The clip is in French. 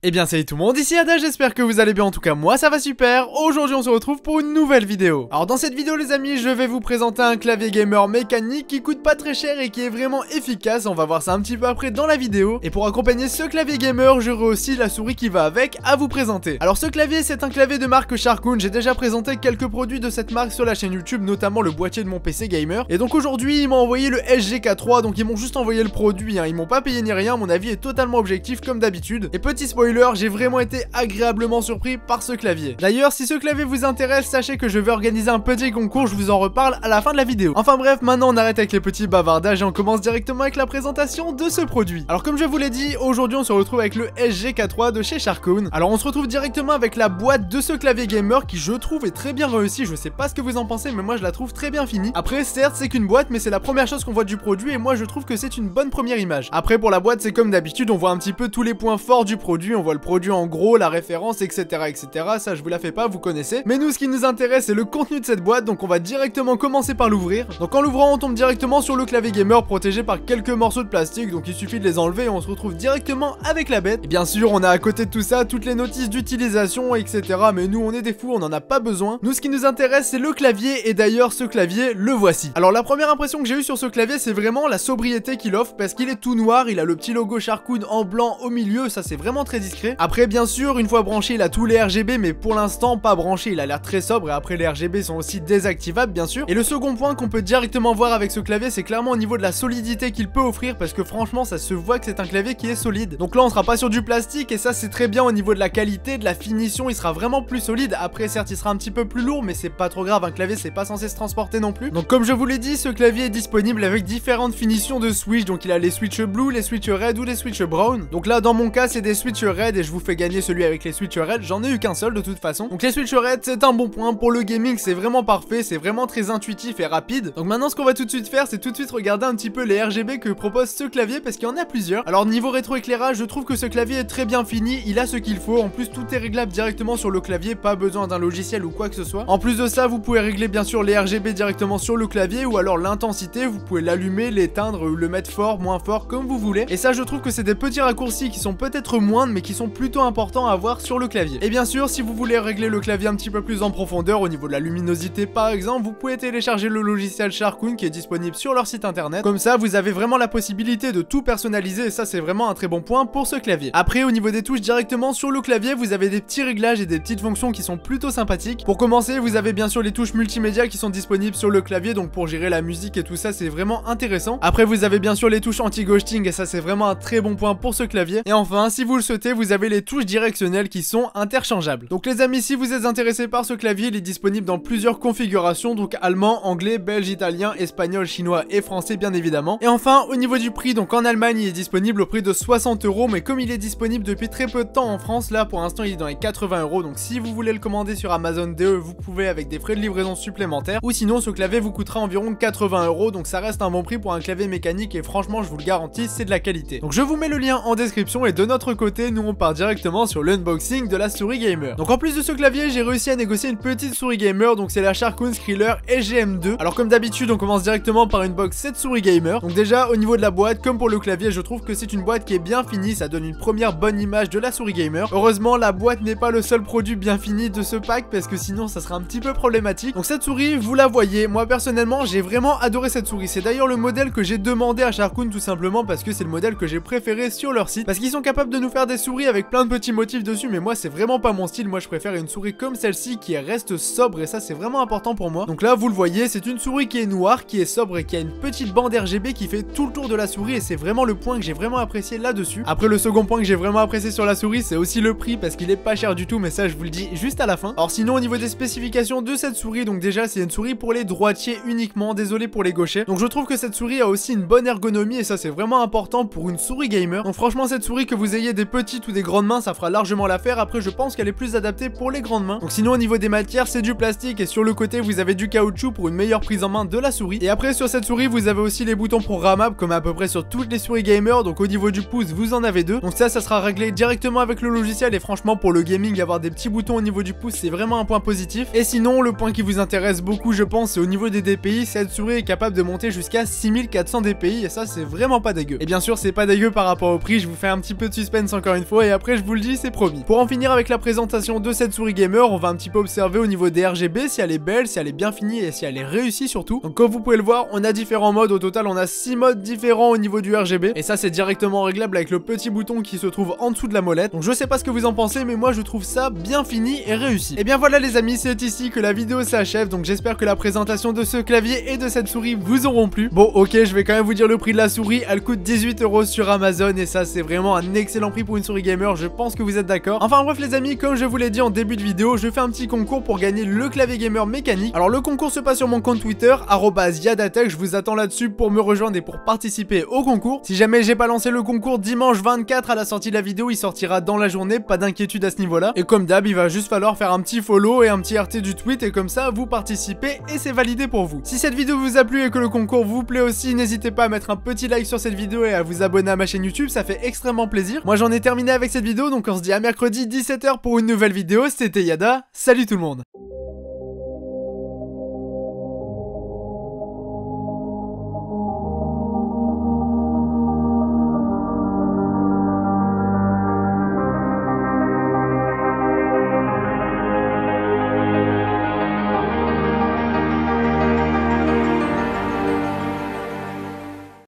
Eh bien salut tout le monde, ici Ada, j'espère que vous allez bien, en tout cas moi ça va super. Aujourd'hui on se retrouve pour une nouvelle vidéo. Alors dans cette vidéo les amis, je vais vous présenter un clavier gamer mécanique qui coûte pas très cher et qui est vraiment efficace. On va voir ça un petit peu après dans la vidéo. Et pour accompagner ce clavier gamer, j'aurai aussi la souris qui va avec à vous présenter. Alors ce clavier, c'est un clavier de marque Sharkoon. J'ai déjà présenté quelques produits de cette marque sur la chaîne YouTube, notamment le boîtier de mon PC gamer. Et donc aujourd'hui ils m'ont envoyé le SGK3, donc ils m'ont juste envoyé le produit, hein. Ils m'ont pas payé ni rien, mon avis est totalement objectif comme d'habitude. Et petit spoiler, j'ai vraiment été agréablement surpris par ce clavier. D'ailleurs, si ce clavier vous intéresse, sachez que je vais organiser un petit concours, je vous en reparle à la fin de la vidéo. Enfin bref, maintenant on arrête avec les petits bavardages et on commence directement avec la présentation de ce produit. Alors comme je vous l'ai dit, aujourd'hui on se retrouve avec le SGK3 de chez Sharkoon. Alors on se retrouve directement avec la boîte de ce clavier gamer qui je trouve est très bien réussi. Je sais pas ce que vous en pensez, mais moi je la trouve très bien finie. Après certes c'est qu'une boîte, mais c'est la première chose qu'on voit du produit et moi je trouve que c'est une bonne première image. Après pour la boîte c'est comme d'habitude, on voit un petit peu tous les points forts du produit, on voit le produit en gros, la référence, etc., etc. Ça je vous la fais pas, vous connaissez. Mais nous ce qui nous intéresse c'est le contenu de cette boîte, donc on va directement commencer par l'ouvrir. Donc en l'ouvrant on tombe directement sur le clavier gamer protégé par quelques morceaux de plastique, donc il suffit de les enlever et on se retrouve directement avec la bête. Et bien sûr on a à côté de tout ça toutes les notices d'utilisation, etc. Mais nous on est des fous, on en a pas besoin. Nous ce qui nous intéresse c'est le clavier, et d'ailleurs ce clavier le voici. Alors la première impression que j'ai eue sur ce clavier c'est vraiment la sobriété qu'il offre, parce qu'il est tout noir, il a le petit logo Sharkoon en blanc au milieu, ça c'est vraiment très discret. Après bien sûr une fois branché il a tous les RGB, mais pour l'instant pas branché, il a l'air très sobre, et après les RGB sont aussi désactivables bien sûr. Et le second point qu'on peut directement voir avec ce clavier c'est clairement au niveau de la solidité qu'il peut offrir, parce que franchement ça se voit que c'est un clavier qui est solide. Donc là on sera pas sur du plastique et ça c'est très bien au niveau de la qualité, de la finition, il sera vraiment plus solide. Après certes il sera un petit peu plus lourd, mais c'est pas trop grave, un clavier c'est pas censé se transporter non plus. Donc comme je vous l'ai dit, ce clavier est disponible avec différentes finitions de switch, donc il a les switch blue, les switch red ou les switch brown. Donc là dans mon cas c'est des switch red et je vous fais gagner celui avec les switch red, j'en ai eu qu'un seul de toute façon. Donc les switch red c'est un bon point pour le gaming, c'est vraiment parfait, c'est vraiment très intuitif et rapide. Donc maintenant ce qu'on va tout de suite faire c'est tout de suite regarder un petit peu les RGB que propose ce clavier, parce qu'il y en a plusieurs. Alors niveau rétroéclairage je trouve que ce clavier est très bien fini, il a ce qu'il faut, en plus tout est réglable directement sur le clavier, pas besoin d'un logiciel ou quoi que ce soit. En plus de ça vous pouvez régler bien sûr les RGB directement sur le clavier, ou alors l'intensité, vous pouvez l'allumer, l'éteindre, le mettre fort, moins fort comme vous voulez. Et ça je trouve que c'est des petits raccourcis qui sont peut-être moindres mais qui sont plutôt importants à avoir sur le clavier. Et bien sûr si vous voulez régler le clavier un petit peu plus en profondeur au niveau de la luminosité par exemple, vous pouvez télécharger le logiciel Sharkoon qui est disponible sur leur site internet. Comme ça vous avez vraiment la possibilité de tout personnaliser, et ça c'est vraiment un très bon point pour ce clavier. Après au niveau des touches directement sur le clavier, vous avez des petits réglages et des petites fonctions qui sont plutôt sympathiques. Pour commencer vous avez bien sûr les touches multimédia qui sont disponibles sur le clavier, donc pour gérer la musique et tout ça c'est vraiment intéressant. Après vous avez bien sûr les touches anti-ghosting et ça c'est vraiment un très bon point pour ce clavier. Et enfin si vous le souhaitez vous avez les touches directionnelles qui sont interchangeables. Donc les amis, si vous êtes intéressés par ce clavier, il est disponible dans plusieurs configurations, donc allemand, anglais, belge, italien, espagnol, chinois et français bien évidemment. Et enfin au niveau du prix, donc en Allemagne il est disponible au prix de 60 €, mais comme il est disponible depuis très peu de temps en France, là pour l'instant il est dans les 80 €, donc si vous voulez le commander sur Amazon DE vous pouvez avec des frais de livraison supplémentaires, ou sinon ce clavier vous coûtera environ 80 €, donc ça reste un bon prix pour un clavier mécanique et franchement je vous le garantis c'est de la qualité. Donc je vous mets le lien en description, et de notre côté nous on part directement sur l'unboxing de la souris gamer. Donc en plus de ce clavier j'ai réussi à négocier une petite souris gamer, donc c'est la Sharkoon Skriller SGM2. Alors comme d'habitude on commence directement par une box cette souris gamer. Donc déjà au niveau de la boîte comme pour le clavier je trouve que c'est une boîte qui est bien finie, ça donne une première bonne image de la souris gamer. Heureusement la boîte n'est pas le seul produit bien fini de ce pack, parce que sinon ça serait un petit peu problématique. Donc cette souris vous la voyez, moi personnellement j'ai vraiment adoré cette souris, c'est d'ailleurs le modèle que j'ai demandé à Sharkoon tout simplement parce que c'est le modèle que j'ai préféré sur leur site, parce qu'ils sont capables de nous faire des souris avec plein de petits motifs dessus, mais moi c'est vraiment pas mon style. Moi je préfère une souris comme celle-ci qui reste sobre, et ça c'est vraiment important pour moi. Donc là vous le voyez, c'est une souris qui est noire, qui est sobre et qui a une petite bande RGB qui fait tout le tour de la souris, et c'est vraiment le point que j'ai vraiment apprécié là-dessus. Après le second point que j'ai vraiment apprécié sur la souris c'est aussi le prix, parce qu'il est pas cher du tout, mais ça je vous le dis juste à la fin. Alors sinon au niveau des spécifications de cette souris, donc déjà c'est une souris pour les droitiers uniquement, désolé pour les gauchers. Donc je trouve que cette souris a aussi une bonne ergonomie, et ça c'est vraiment important pour une souris gamer. Donc franchement cette souris, que vous ayez des petits petites ou des grandes mains, ça fera largement l'affaire. Après, je pense qu'elle est plus adaptée pour les grandes mains. Donc sinon, au niveau des matières, c'est du plastique et sur le côté, vous avez du caoutchouc pour une meilleure prise en main de la souris. Et après, sur cette souris, vous avez aussi les boutons programmables comme à peu près sur toutes les souris gamer. Donc au niveau du pouce, vous en avez deux. Donc ça sera réglé directement avec le logiciel et franchement, pour le gaming, avoir des petits boutons au niveau du pouce, c'est vraiment un point positif. Et sinon, le point qui vous intéresse beaucoup, je pense, c'est au niveau des DPI. Cette souris est capable de monter jusqu'à 6400 DPI et ça, c'est vraiment pas dégueu. Et bien sûr, c'est pas dégueu par rapport au prix. Je vous fais un petit peu de suspense encore une fois et après, je vous le dis, c'est promis. Pour en finir avec la présentation de cette souris gamer, on va un petit peu observer au niveau des RGB si elle est belle, si elle est bien finie et si elle est réussie surtout. Donc comme vous pouvez le voir, on a différents modes. Au total, on a 6 modes différents au niveau du RGB et ça, c'est directement réglable avec le petit bouton qui se trouve en dessous de la molette. Donc je sais pas ce que vous en pensez, mais moi je trouve ça bien fini et réussi. Et bien voilà les amis, c'est ici que la vidéo s'achève. Donc j'espère que la présentation de ce clavier et de cette souris vous auront plu. Bon ok, je vais quand même vous dire le prix de la souris. Elle coûte 18 € sur Amazon et ça c'est vraiment un excellent prix pour une souris gamer. Je pense que vous êtes d'accord. Enfin bref les amis, comme je vous l'ai dit en début de vidéo, je fais un petit concours pour gagner le clavier gamer mécanique. Alors le concours se passe sur mon compte Twitter @yadatech. Je vous attends là-dessus pour me rejoindre et pour participer au concours. Si jamais j'ai pas lancé le concours dimanche 24 à la sortie de la vidéo, il sortira dans la journée, pas d'inquiétude à ce niveau-là. Et comme d'hab, il va juste falloir faire un petit follow et un petit RT du tweet et comme ça vous participez et c'est validé pour vous. Si cette vidéo vous a plu et que le concours vous plaît aussi, n'hésitez pas à mettre un petit like sur cette vidéo et à vous abonner à ma chaîne YouTube, ça fait extrêmement plaisir. Moi j'en ai terminé avec cette vidéo, donc on se dit à mercredi 17 h pour une nouvelle vidéo. C'était Yada, salut tout le monde.